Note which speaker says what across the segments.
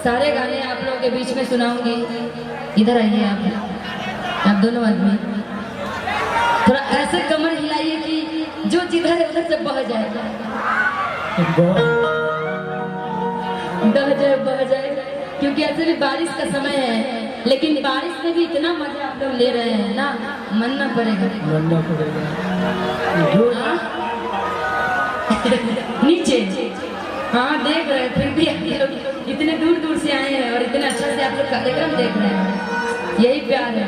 Speaker 1: सारे गाने आप लोगों के बीच में सुनाऊंगी। इधर आइए आप दोनों आदमी थोड़ा ऐसे कमर हिलाइए कि जो जिधर है उधर से बह जाए, बह जाए, क्योंकि ऐसे भी बारिश का समय है। लेकिन बारिश में भी इतना मजा आप लोग ले रहे हैं ना, मानना पड़ेगा। नीचे हाँ देख रहे हैं, फिर भी आप लोग इतने दूर दूर से आए हैं और इतने अच्छा से आप लोग कार्यक्रम देख रहे हैं, यही प्यार है।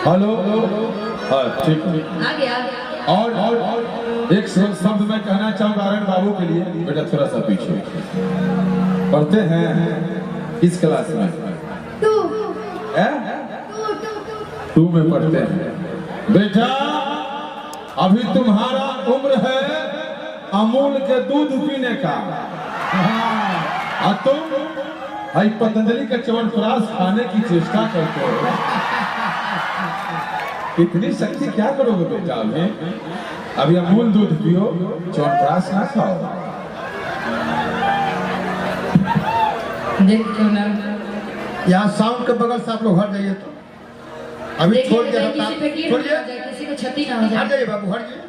Speaker 2: हेलो हाँ ठीक
Speaker 1: आ गया।
Speaker 2: और एक शब्द मैं कहना चाहूँगा आर्यन बाबू के लिए। बेटा थोड़ा सा पीछे पढ़ते हैं इस क्लास में टू में पढ़ते हैं। बेटा अभी तुम्हारा उम्र है अमूल के दूध पीने का, और तुम भाई पतंजलि का च्यवनप्राश खाने की चेष्टा करते हो। इतनी शक्ति क्या करोगे बेटा? अभी अमूल दूध पियो, च्यवनप्राश ना खाओ।
Speaker 1: देखो ना
Speaker 3: यहाँ साउंड के बगल से आप लोग हट जाइए। तो अभी छोड़ दिया,
Speaker 1: किसी को क्षति ना हो जाए।
Speaker 3: हट जाइए बाबू, हट जाइए।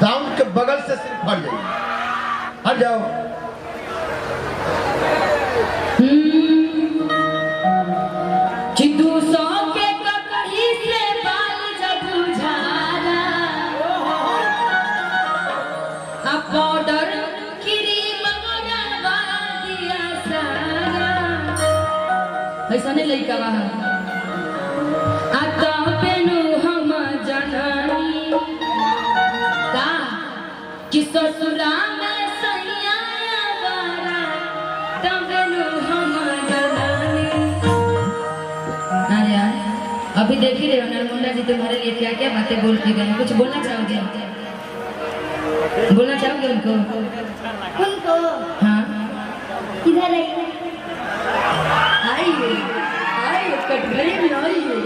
Speaker 3: साउंड के बगल से सिर्फ हट जाइए, हट जाओ।
Speaker 1: चित्तू सौ के ककड़ी से बाल जब झारा, अब पाउडर क्रीम लगा दिया सारा। ऐसा नहीं लड़का वहाँ आता पेनु हम जननी का कि ससुरा में सैया वारा तबेनु हम जननी। अरे यार अभी देख ही रहे हो नरमुंडा जी तुम्हारे लिए क्या क्या बातें बोल के गए। कुछ बोलना चाहोगे? बोलना चाहोगे उनको? हाँ इधर आइए, आइए कटघरे में आइए,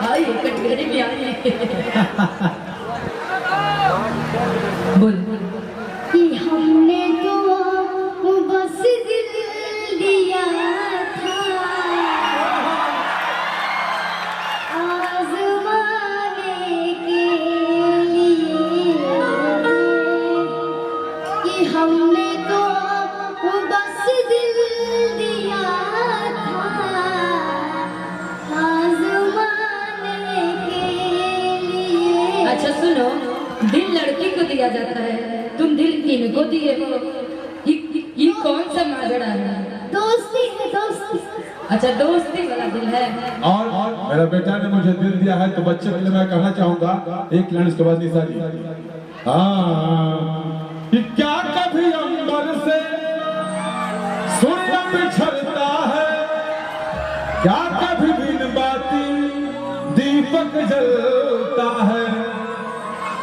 Speaker 1: आइए कटघरे में आइए। बोल
Speaker 4: कि हमने तो बस दिल दिया था आज़माने के लिए, कि हमने तो बस दिल दिया था आज़माने के लिए।
Speaker 1: अच्छा सुनो, दिल लड़की को दिया जाता है, तुम दिल इनको दिए हो। ये कौन सा माजरा है?
Speaker 4: दोस्ती है, दोस्ती।
Speaker 1: अच्छा दोस्ती वाला दिल है।
Speaker 2: और मेरा बेटा ने मुझे दिल दिया है तो बच्चे के लिए मैं कहना चाहूंगा एक लाइन, उसके बाद निशा जी। हाँ कि क्या कभी अंबर से सूर्य बिछड़ता है, क्या कभी बिन बाती दीपक जलता है,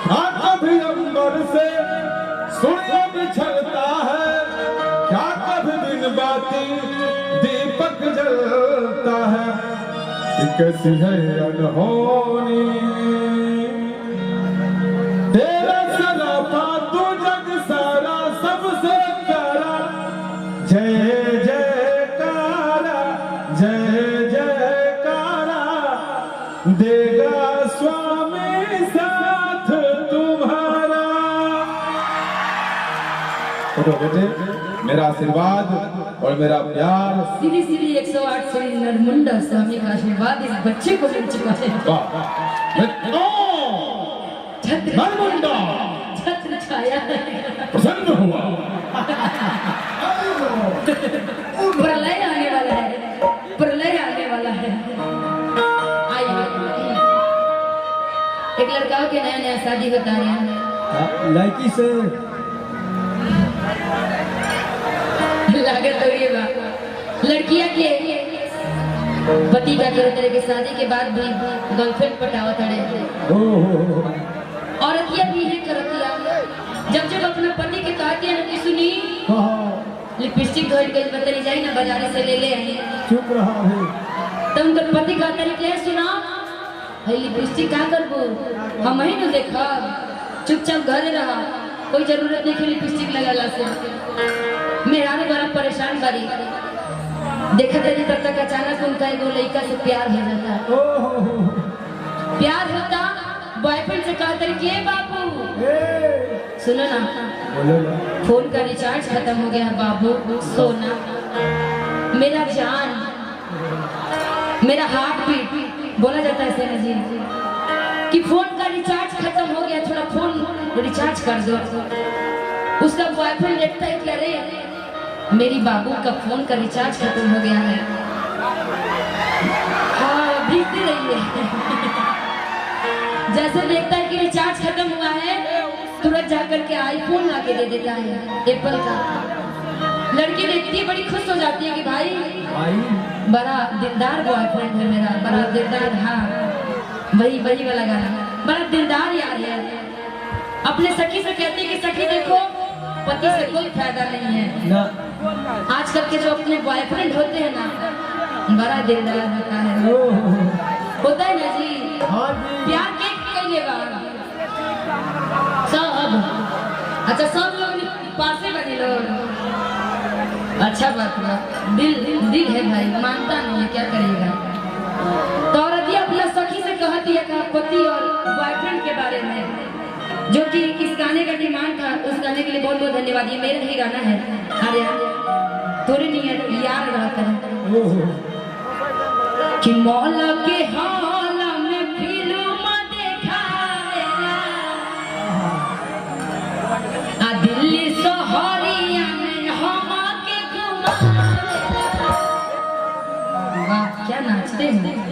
Speaker 2: क्या कभी अंबर से सूर्य बिछड़ता है, क्या कभी बिन बाती दीपक जलता है। कैसी है अनहोनी तेरा सरापा, तू जग सारा सबसे प्यारा। जय जयकारा, जय जयकारा, देगा स्वामी साथ तुम्हारा। तो बेटे मेरा आशीर्वाद और मेरा प्यार
Speaker 1: श्री श्री 108 श्री नरमुंडा स्वामी का आशीर्वाद इस बच्चे को मिल चुका है। छत्र
Speaker 2: नरमुंडा
Speaker 1: छत्र छाया है,
Speaker 2: प्रसन्न हुआ।
Speaker 1: प्रलय आने वाला है, प्रलय आने वाला है। आइए एक लड़का के नया नया शादी बता रहे हैं,
Speaker 3: लड़की से
Speaker 1: लागत हो रही है। लड़कियां के पति का कह तरह के शादी के बाद भी गर्लफ्रेंड पटावत रहे, औरतियां भी है करतिया। जब जब अपने पति के कहती है कि सुनी लिपस्टिक धोई के बतरी जाई ना बाजारे से ले ले आई,
Speaker 3: चुप रहा है।
Speaker 1: तब उनका पति कहता है कि सुना है लिपस्टिक का करबो हम ही न देखा, चुपचाप घर रहा। कोई जरूरत नहीं कि लिपस्टिक लगाला से। मेरा ने बड़ा परेशान करी देखा तेरी तब तक अचानक उनका एगो लड़का से प्यार हो जाता। प्यार होता बॉयफ्रेंड से कहा तरी के बाबू सुनो ना फोन का रिचार्ज खत्म हो गया बाबू सोना मेरा जान मेरा हार्ट बीट बोला जाता है सेना जी कि फोन का रिचार्ज खत्म हो गया थोड़ा फोन रिचार्ज कर दो। उसका बॉयफ्रेंड देखता है कि अरे मेरी बाबू का फोन का रिचार्ज खत्म हो गया है। हाँ भीगती रही है जैसे देखता है कि रिचार्ज खत्म हुआ है तुरंत जाकर के आईफोन ला के दे देता है एप्पल का। लड़की देखती है बड़ी खुश हो जाती है कि भाई बड़ा दिलदार बॉयफ्रेंड है मेरा बड़ा दिलदार। हाँ वही वाला गाना बड़ा दिलदार यार है। अपने सखी से कहते हैं कि सखी देखो पति से कोई फायदा नहीं है। आजकल के जो अपने बॉयफ्रेंड होते हैं ना बड़ा दिलदार होता है ना जी। प्यार के कहिएगा सब अच्छा सब लोग पासे बने लोग अच्छा बात है दिल है भाई मानता नहीं है क्या करेगा। तो औरत अपना सखी से कहती है का पति और बॉयफ्रेंड के बारे में जो कि इस गाने का डिमांड था उस गाने के लिए बहुत बहुत धन्यवाद। ये मेरा ही गाना है अरे थोड़ी नहीं है यार रहता है कि मौला के हाल में फिल्म देखाया आ दिल्ली शहरिया में हम के घुमाया। वाह क्या नाचते हैं।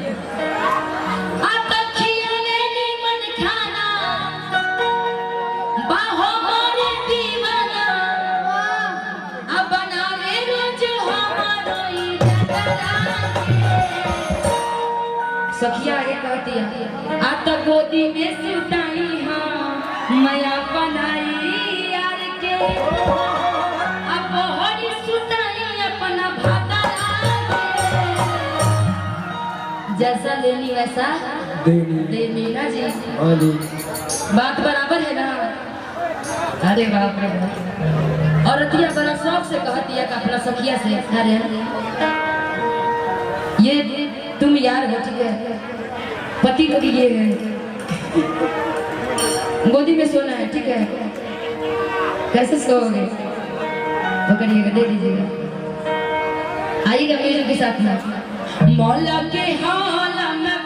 Speaker 1: सखिया आगे कहती है आता गोदी में सुताई हाँ मया बनाई यार के अब हरी सुताई अपना भाता जैसा लेनी वैसा देनी ना जी। बात बराबर है ना। अरे बाप रे बाप। औरतिया बड़ा शौक से कहती है अपना सखिया से अरे ये तुम यार हो ठीक है पति को ये है गोदी में सोना है ठीक है कैसे सोओगे पकड़िएगा दे दीजिएगा। आइएगा मेरे के साथ में मौला के हाल में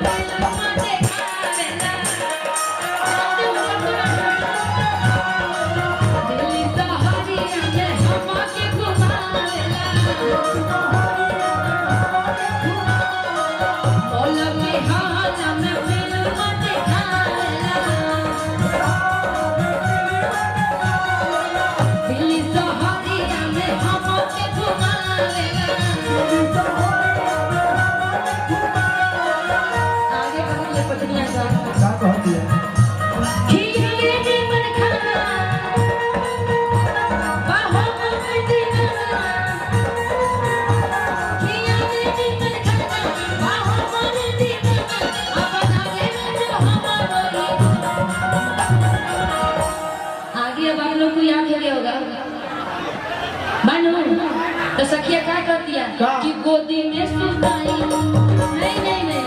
Speaker 1: तो सखिया क्या करती है कि गोदी में सुताई नहीं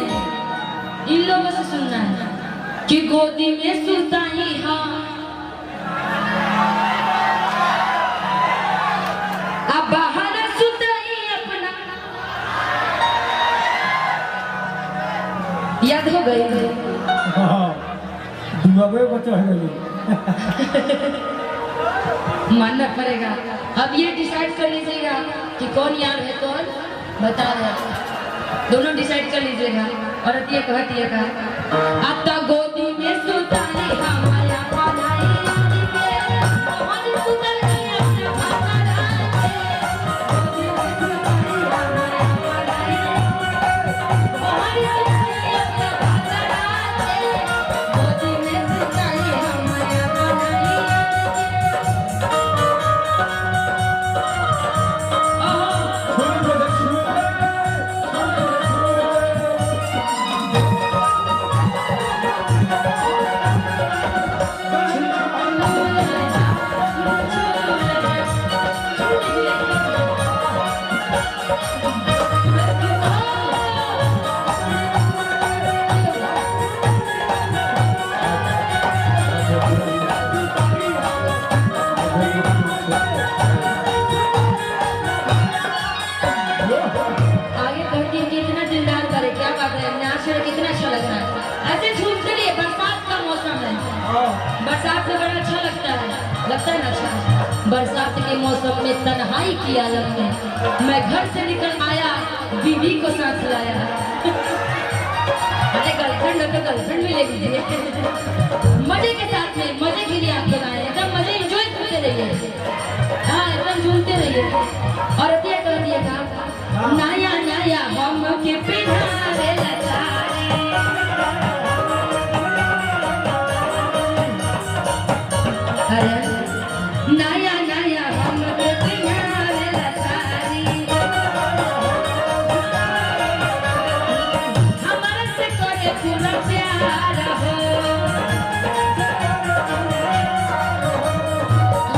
Speaker 1: इन लोगों से सुनना है कि गोदी में सुताई हाँ अब बाहर सुताई अपना याद हो गई मानना पड़ेगा। अब ये डिसाइड कर लीजिएगा कि कौन यार है कौन बता रहे दोनों डिसाइड कर लीजिएगा। और ये कहती है का अब तक गोदी में सुताई हमारा पढ़ाई आगे कहती है कि इतना दिलदार करे, क्या बात है, नाच रहे कितना अच्छा लग रहा है। ऐसे झूमते रहिए, बरसात का मौसम है, बरसात में बड़ा अच्छा लगता है ना अच्छा। बरसात के मौसम में तन्हाई की आलम में मैं घर से निकल आया, बीवी को साथ लाया। अरे गर्लफ्रेंड हो तो गर्लफ्रेंड भी ले लीजिए। मजे के साथ में, मजे के लिए आप लोग आए, एकदम मजे एंजॉय करते रहिए, हाँ एकदम झूमते रहिए। और अतिया कर दिया था नया नया हम के पिन्हारे लसारी, अरे नया नया हम के पिन्हारे लसारी, हमारे से करे पूरा प्यार हो,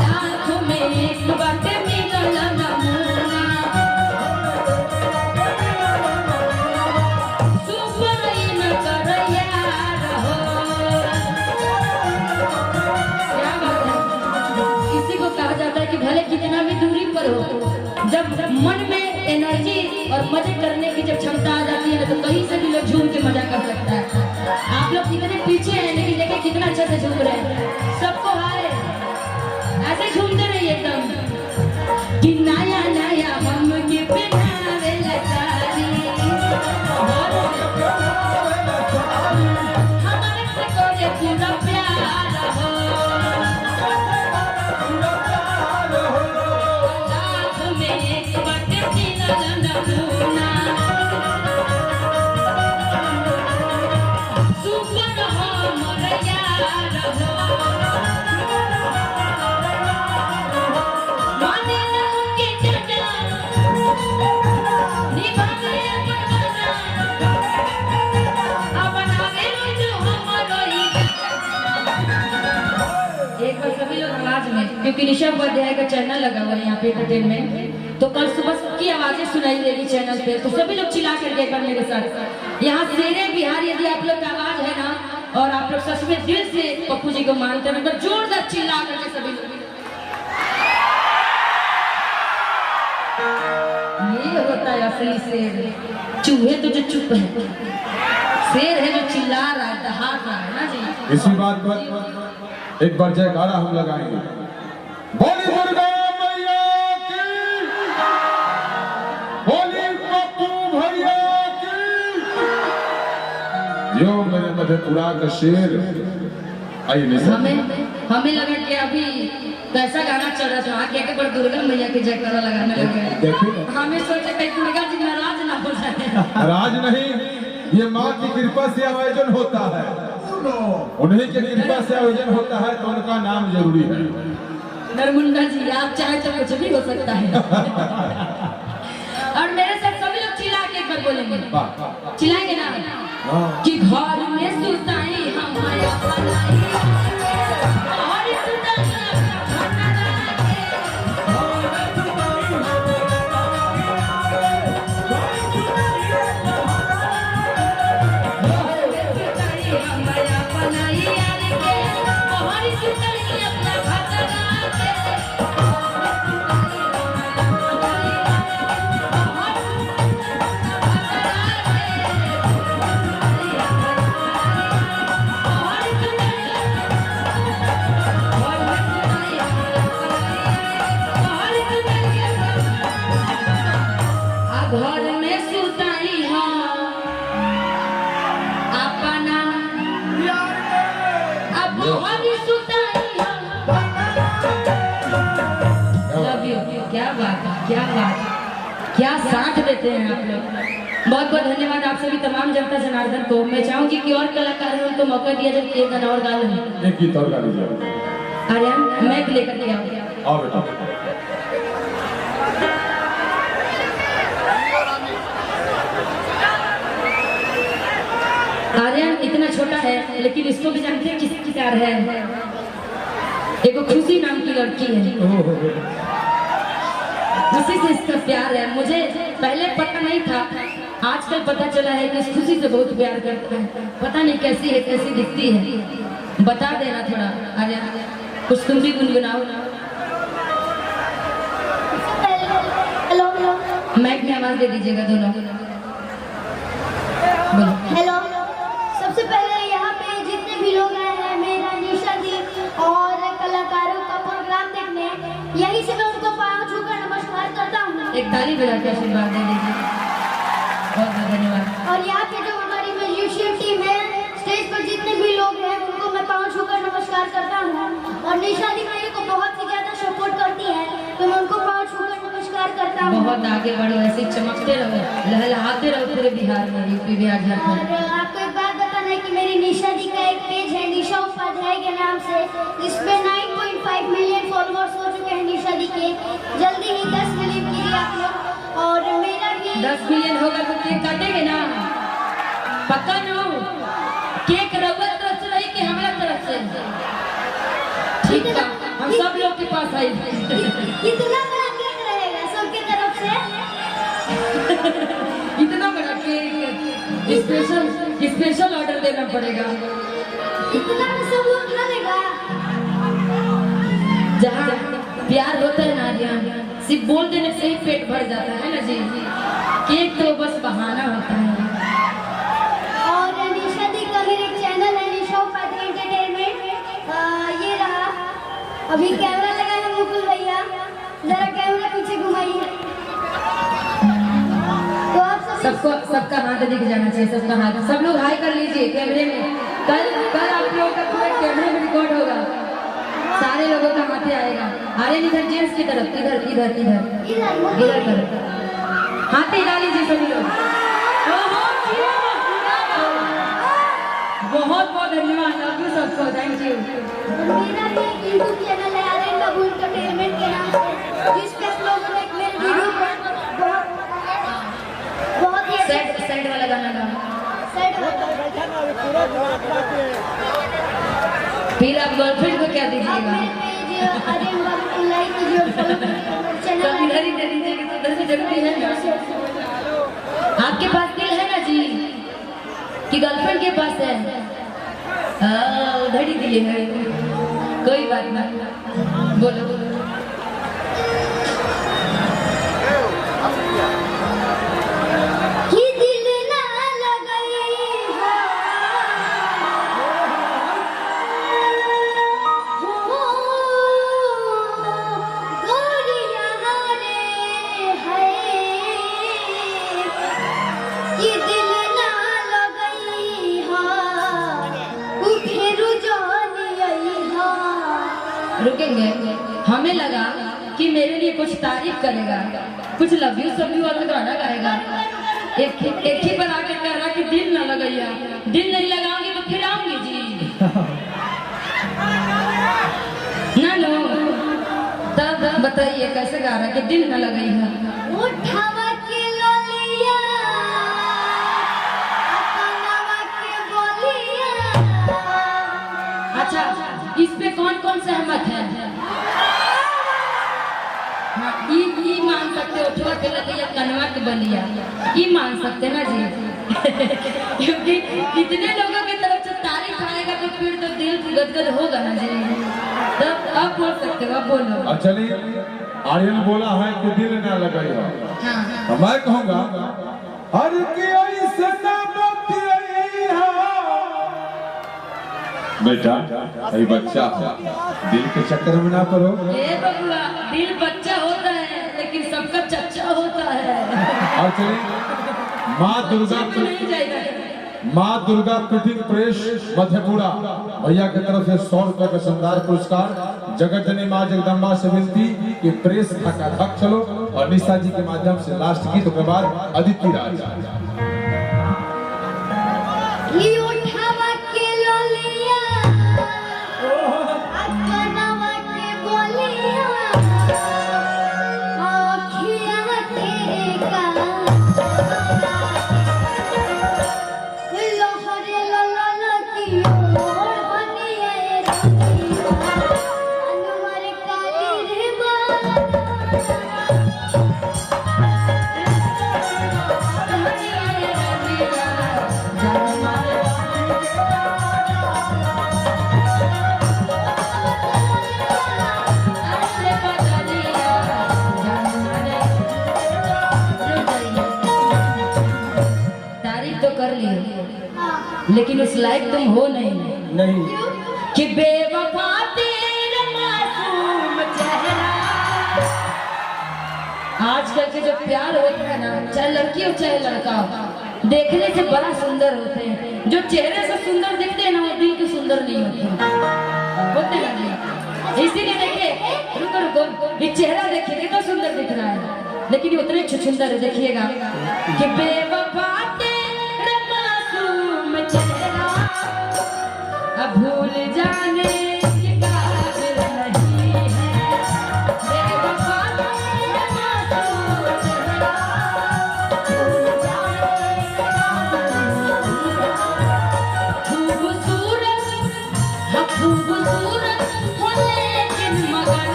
Speaker 1: लाखों में एक बाटे मिलल नमूना, भले कितना भी दूरी पर हो, जब मन में एनर्जी और मजे करने की जब क्षमता आ जाती है ना, तो कहीं से भी लोग झूम के मजा कर सकता है। आप लोग कितने पीछे हैं, लेकिन देखिए कितना अच्छा से झूम रहे हैं। सबको हाय, ऐसे झूमते रहिए एकदम कि नया नया हम के पिन्हारे लसारी, हमारे से कोई पूरा प्यार हो, क्योंकि ऋषभ उपाध्याय का चैनल लगा हुआ है यहाँ पे एंटरटेनमेंट, तो कल सुबह सबकी आवाजें सुनाई देगी चैनल पे, तो सभी लोग चिल्ला करके एक बार मेरे साथ, यहाँ शेरे बिहार यदि आप लोग का आवाज है ना, और आप लोग सच में दिल से पप्पू जी को मानते हैं, मतलब जोरदार चिल्ला करके सभी लोग। ये होता है असली शेर, चूहे तो जो चुप है, शेर है जो चिल्ला रहा है, दहा रहा है ना जी।
Speaker 2: इसी बात पर एक बार जयकारा हम लगाएंगे, बोली दुर्गा मैया की, बोली पप्पू भैया की, जो मेरे मधेपुरा का शेर। आइए
Speaker 1: हमें लगा कि अभी कैसा गाना चल रहा था, आके एक बार दुर्गा मैया के जयकारा लगाने लगे, हमें सोचे कहीं दुर्गा जी नाराज ना हो जाए।
Speaker 2: राज नहीं, ये माँ की कृपा से आयोजन होता है, उन्हीं की कृपा से आयोजन होता है, तो उनका नाम जरूरी है।
Speaker 1: नरमुंडा जी आप चाहे तो कुछ भी हो सकता है। और मेरे साथ सभी लोग चिल्ला के एक बार बोलेंगे, चिल्लाएंगे ना कि घर में सुताई हमारा पलाई, और सुताई घर में सुताई हो अपना, अब घर सुताई हो। लव यू, क्या बात है, क्या बात, क्या साथ देते हैं आप लोग। बहुत बहुत धन्यवाद आप सभी तमाम जनता जनार्दन को। मैं चाहूंगी कि और कलाकार हैं उनको मौका दिया जाए, एक गाना और गा लें।
Speaker 2: एक गीत और गा लीजिए।
Speaker 1: आर्यन मैक लेकर के आओ।
Speaker 2: आओ बेटा।
Speaker 1: आर्यन इतना छोटा है लेकिन इसको भी जानते हैं किसकी कार है, एक खुशी नाम की लड़की है। खुशी से इसका प्यार है। मुझे पहले पता नहीं था, आजकल पता चला है कि इस खुशी से बहुत प्यार करता है। पता नहीं कैसी है, कैसी दिखती है, बता देना थोड़ा। अरे कुछ तुम भी गुनगुनाओ।
Speaker 4: हेलो हेलो
Speaker 1: माइक में आवाज दे दीजिएगा दोनों। बोलो।
Speaker 4: हेलो। सबसे पहले यहाँ पे जितने भी लोग आए हैं, मेरा निशा जी और कलाकारों का प्रोग्राम देखने, यही से मैं उनको पाँव छूकर नमस्कार करता हूँ।
Speaker 1: एक ताली बजा के आशीर्वाद दे दीजिए। बहुत बहुत धन्यवाद।
Speaker 4: और यहाँ पे जो हमारी म्यूजिशियन टीम है, स्टेज पर जितने भी लोग हैं, उनको मैं पाँव छूकर नमस्कार करता हूँ। और निशा दी मेरे को बहुत ही ज्यादा सपोर्ट करती है, तो मैं उनको पाँव छूकर नमस्कार करता हूँ।
Speaker 1: बहुत आगे बढ़ो, ऐसे चमकते रहो, लहलहाते रहो पूरे बिहार में, यूपी बिहार झारखंड।
Speaker 4: और आपको एक बात बताना है कि मेरी निशा दी का एक पेज है निशा उपाध्याय के नाम से, जिसपे 9.5 मिलियन फॉलोअर्स हो चुके हैं निशा दी के। जल्दी ही 10 मिलियन कीजिए आप लोग। और मेरा भी
Speaker 1: 10 मिलियन होगा तो केक काटेंगे ना, पक्का नो। केक रउआ तरफ से रही कि हमारा तरफ से? ठीक है, हम सब लोग के पास आई।
Speaker 4: कितना बड़ा केक रहेगा सबके तरफ से?
Speaker 1: इतना बड़ा केक स्पेशल ऑर्डर देना पड़ेगा।
Speaker 4: इतना में सब लोग खा लेगा?
Speaker 1: जहाँ प्यार होता है ना आर्यन, सिर्फ बोल देने से ही पेट भर जाता है ना जी। केक तो बस बहाना होता है।
Speaker 4: और निशा दी का भी एक चैनल है, निशा उपाध्याय एंटरटेनमेंट। ये रहा, अभी कैमरा लगा है मुकुल भैया, जरा कैमरा पीछे घुमाइए। तो आप
Speaker 1: सबका हाथ दिख जाना चाहिए, सबका हाथ। सब लोग हाई कर लीजिए कैमरे में। कल आप लोगों का पूरा कैमरे में रिकॉर्ड होगा, सारे लोगों का हाथे आएगा। अरे इधर जेंट्स की तरफ, इधर इधर इधर इधर कर हाथे डाल लीजिए सभी लोग। बहुत बहुत धन्यवाद, लव यू सबको, थैंक यू।
Speaker 4: मेरा भी एक यूट्यूब चैनल है आर्यन बाबू एंटरटेनमेंट के नाम से, जिस पे आप लोगों ने मेरे वीडियो बहुत ही
Speaker 1: सेट वाला गाना गाओ। फिर आप गर्लफ्रेंड को क्या दीजिएगा?
Speaker 4: आर्यन बाबू को लाइक कीजिए और फॉलो कीजिए चैनल।
Speaker 1: सब इधर ही दे दीजिएगा, तो उधर से जरूरी है ना। आपके पास दिल है ना जी, कि गर्लफ्रेंड के पास है? उधर ही दिए है, कोई बात ना। बोलो।
Speaker 4: कि दिल ना लगाई हो, गोरिया रे है, कि दिल ना लगाई हो, उठेरु जानी आई हो।
Speaker 1: रुकेंगे, हमें लगा कि मेरे लिए कुछ तारीफ करेगा, कुछ लव यू सब यू वाला गाना गाएगा। एक ही पर आके कह रहा कि दिल ना लगाइया। दिल नहीं लगाओगे तो फिर आऊंगी जी ना। लो तब बताइए कैसे गा रहा कि दिल ना लगाइया।
Speaker 4: उठावा के लोलिया, अपनावा के बोलिया।
Speaker 1: अच्छा, इस पे कौन कौन सहमत है? हाँ, ई मान सकते हो, उठवा के ललिया कनवा के बलिया, ई मान सकते ना जी। क्योंकि इतने लोगों की तरफ से तारीफ आएगा तो फिर तो दिल गदगद होगा ना जी। तब अब बोल सकते हो, अब बोलो।
Speaker 2: और चलिए, आर्यन बोला है कि दिल ना लगाई हो,
Speaker 1: हाँ
Speaker 2: तो मैं कहूँगा हर की ऐसे ना बतियाई हो। बेटा, ये बच्चा दिल के चक्कर में ना पड़ो।
Speaker 1: ए बबुआ, दिल बच्चा होता है लेकिन सबका चच्चा होता है।
Speaker 2: और चलिए,
Speaker 1: नहीं जाएगा।
Speaker 2: माँ दुर्गा प्रिंटिंग प्रेस मधेपुरा भैया की तरफ से 100 रुपए का शानदार पुरस्कार। जगत जननी माँ जगदम्बा से विनती कि प्रेस धक चलो। और निशा जी के माध्यम से लास्ट गीत के बाद अदिति राज।
Speaker 4: ये उठावा के लोलिया, अपनावा के बोलिया। आँखियाँ तेरे का लोहरे लला की ओर बनी है रंगिया, अनवर काली रे बाला।
Speaker 1: लेकिन उस लायक तुम हो नहीं
Speaker 3: नहीं
Speaker 1: कि बेवफा तेरा मासूम चेहरा। आजकल के जो प्यार होता है ना, चाहे लड़की हो चाहे लड़का हो, देखने से बड़ा सुंदर होते हैं। जो चेहरे से सुंदर दिखते हैं ना, वो दिल के सुंदर नहीं होते हैं ना। इसीलिए देखिए, रुको रुको, ये चेहरा देखिए तो सुंदर दिख रहा है, लेकिन ये उतने सुंदर है। देखिएगा कि बेवफा तेरा मासूम चेहरा, अब भूल जाने के काबिल नहीं है। बेवफा तेरा मासूम चेहरा, भूल जाने के काबिल नहीं है। खूबसूरत हाँ खूबसूरत हो लेकिन मगर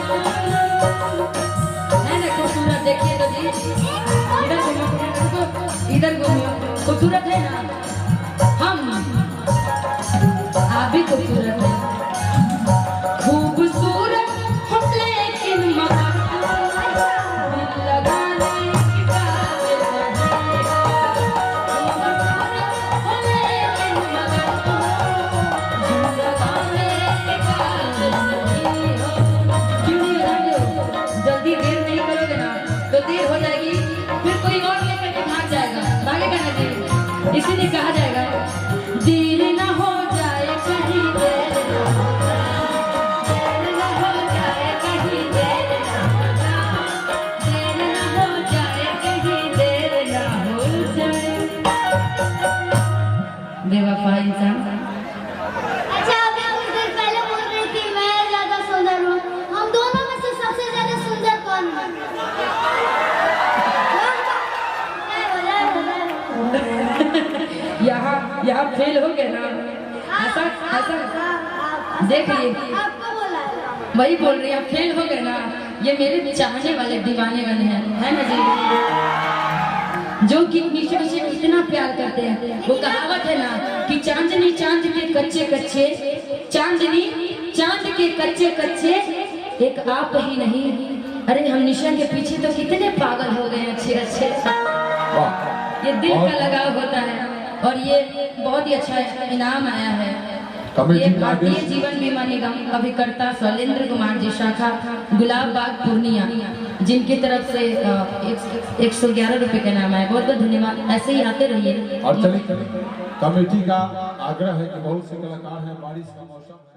Speaker 1: है ना खूबसूरत। देखिए तो जी, इधर घूमो, इधर घूमो, खूबसूरत है ना। हम आप भी खूबसूरत है, खूबसूरत हम लेकिन मगर दिल लगाने की काबिल नहीं हो। खूबसूरत हम लेकिन मगर दिल लगाने की काबिल नहीं हो। क्यों नहीं हो? जल्दी देर नहीं करोगे ना तो देर हो जाएगी, फिर कोई और लेकर के भाग जाएगा, भागेगा ना देर। इसीलिए कहा जाएगा देर ना हो जाए कहीं, देर ना हो जाए कहीं, देर ना हो जाए कहीं, देर ना हो जाए। बेवफा इंसान।
Speaker 4: अच्छा, अभी कुछ देर पहले बोल रही थी मैं ज्यादा सुंदर हूँ। हम दोनों में से सबसे ज्यादा सुंदर कौन है?
Speaker 1: यहाँ फेल हो गए ना। ऐसा देखिए,
Speaker 4: आपको बोला है।
Speaker 1: वही बोल रही है, फेल हो गए ना। ये मेरे चाहने वाले दीवाने वाले हैं, है ना जी, जो कि नीचे नीचे इतना प्यार करते हैं। वो कहावत है ना कि चांदनी चांद के कच्चे कच्चे, चांदनी चांद के कच्चे कच्चे, एक आप ही नहीं। अरे हम निशा के पीछे तो कितने पागल हो गए अच्छे अच्छे। ये दिल का लगाव होता है, और ये बहुत ही अच्छा इनाम आया है। ये भारतीय जीवन बीमा निगम अभिकर्ता शैलेंद्र कुमार जी, शाखा गुलाब बाग पूर्णिया, जिनकी तरफ से 111 रुपए का नाम है। बहुत बहुत धन्यवाद, ऐसे ही आते रहिए।
Speaker 2: और चलिए कमेटी का आग्रह है कि बहुत से कलाकार हैं, बारिश का मौसम है।